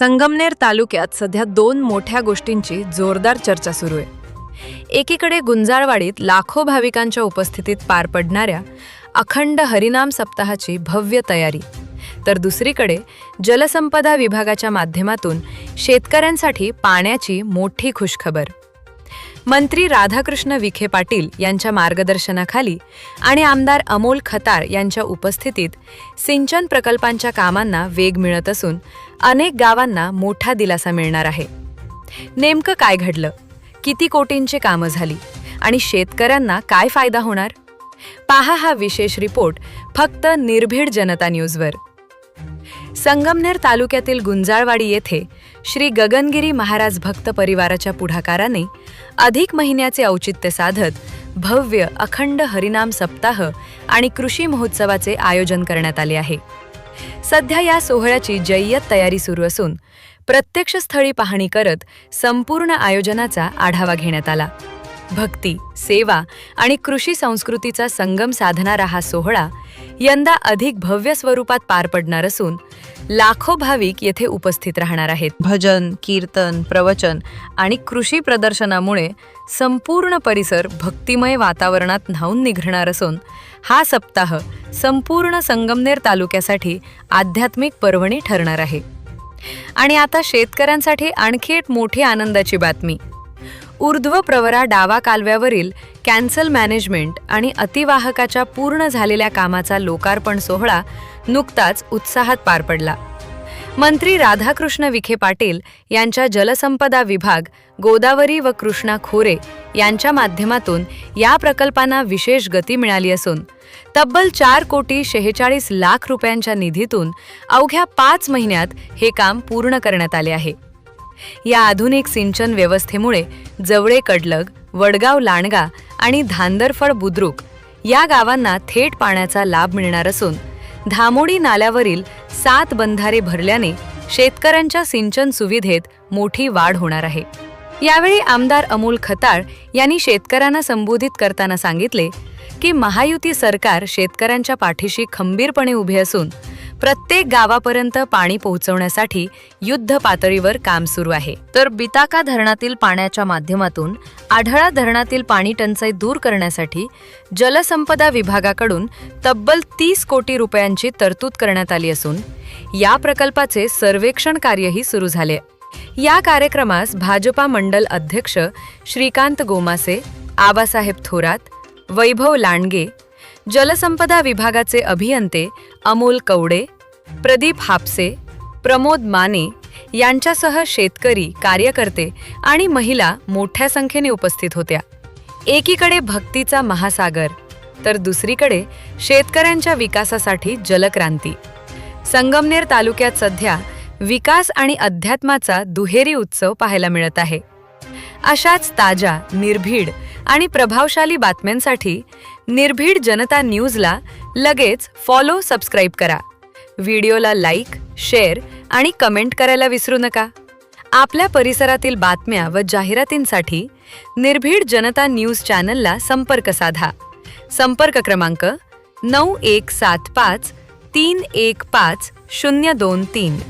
संगमनेर तालुक्यात सध्या दोन मोठ्या गोष्टींची जोरदार चर्चा सुरू आहे। एकीकडे गुंजाळवाडीत लाखो भाविकांच्या उपस्थितीत पार पडणाऱ्या अखंड हरिनाम सप्ताहाची भव्य तयारी, तर दुसरीकडे जलसंपदा विभागाच्या माध्यमातून शेतकऱ्यांसाठी पाण्याची मोठी खुशखबर। मंत्री राधाकृष्ण विखे पाटील यांच्या मार्गदर्शनाखाली आणि आमदार अमोल खताळ यांच्या उपस्थितीत सिंचन प्रकल्पांच्या कामांना वेग मिळत असून अनेक गावांना मोठा दिलासा मिळणार आहे। नेमकं काय घडलं, किती कोटींची कामं झाली आणि शेतकऱ्यांना काय फायदा होणार, पहा हा विशेष रिपोर्ट फक्त निर्भीड जनता न्यूजवर। संगमनेर तालुक्यातील गुंजाळवाडी येथे श्री गगनगिरी महाराज भक्त परिवाराच्या पुढाकाराने अधिक महिन्याचे औचित्य साधत भव्य अखंड हरिनाम सप्ताह आणि कृषी महोत्सवाचे आयोजन करण्यात आले आहे। सध्या या सोहळ्याची जय्यत तयारी सुरू असून प्रत्यक्ष स्थळी पाहणी करत संपूर्ण आयोजनाचा आढावा घेण्यात आला। भक्ती, सेवा आणि कृषी संस्कृतीचा संगम साधणारा हा सोहळा यंदा अधिक भव्य स्वरूपात पार पडणार असून लाखो भाविक येथे उपस्थित राहणार आहेत। भजन, कीर्तन, प्रवचन आणि कृषी प्रदर्शनामुळे संपूर्ण परिसर भक्तिमय वातावरणात न्हाऊन निघणार असून हा सप्ताह संपूर्ण संगमनेर तालुक्यासाठी आध्यात्मिक पर्वणी ठरणार आहे। आणि आता शेतकऱ्यांसाठी आणखी एक मोठी आनंदाची बातमी। ऊर्ध्व प्रवरा डावा कालव्यावरील कॅन्सल मॅनेजमेंट आणि अतिवाहकाच्या पूर्ण झालेल्या कामाचा लोकार्पण सोहळा नुकताच उत्साहात पार पडला। मंत्री राधाकृष्ण विखे पाटील यांच्या जलसंपदा विभाग, गोदावरी व कृष्णा खोरे यांच्या माध्यमातून या प्रकल्पांना विशेष गती मिळाली असून तब्बल 4,46,00,000 रुपयांच्या निधीतून अवघ्या 5 महिन्यात हे काम पूर्ण करण्यात आले आहे। या आधुनिक सिंचन व्यवस्थेमुळे जवळे कडलग, वडगाव लांडगा आणि धांदरफळ बुद्रुक या गावांना थेट पाण्याचा लाभ मिळणार असून धामोडी नाल्यावरील 7 बंधारे भरल्याने शेतकऱ्यांच्या सिंचन सुविधेत मोठी वाढ होणार आहे। यावेळी आमदार अमोल खताळ यांनी शेतकऱ्यांना संबोधित करताना सांगितले की महायुती सरकार शेतकऱ्यांच्या पाठीशी खंबीरपणे उभे असून प्रत्येक गावापर्यंत पाणी पोहोचवण्यासाठी युद्ध पातळीवर काम सुरू आहे। तर बिताका धरणातील पाण्याच्या माध्यमातून आढळा धरणातील पाणी टंचाई दूर करण्यासाठी जलसंपदा विभागाकडून तब्बल 30 कोटी रुपयांची तरतूद करण्यात आली असून या प्रकल्पाचे सर्वेक्षण कार्यही सुरू झाले। या कार्यक्रमास भाजपा मंडल अध्यक्ष श्रीकांत गोमासे, आबासाहेब थोरात, वैभव लांडगे, जलसंपदा विभागाचे अभियंते अमोल कवडे, प्रदीप हापसे, प्रमोद माने यांच्यासह शेतकरी, कार्यकर्ते आणि महिला मोठ्या संख्येने उपस्थित होत्या। एकीकडे भक्तीचा महासागर तर दुसरीकडे शेतकऱ्यांच्या विकासासाठी जलक्रांती। संगमनेर तालुक्यात सध्या विकास आणि अध्यात्माचा दुहेरी उत्सव पाहायला मिळत आहे। अशाच ताज्या, निर्भीड आणि प्रभावशाली बातम्यांसाठी निर्भीड जनता न्यूजला लगेच फॉलो, सबस्क्राईब करा। व्हिडिओला लाईक, शेअर आणि कमेंट करायला विसरू नका। आपल्या परिसरातील बातम्या व जाहिरातींसाठी निर्भीड जनता न्यूज चॅनलला संपर्क साधा। संपर्क क्रमांक 9175 315 023।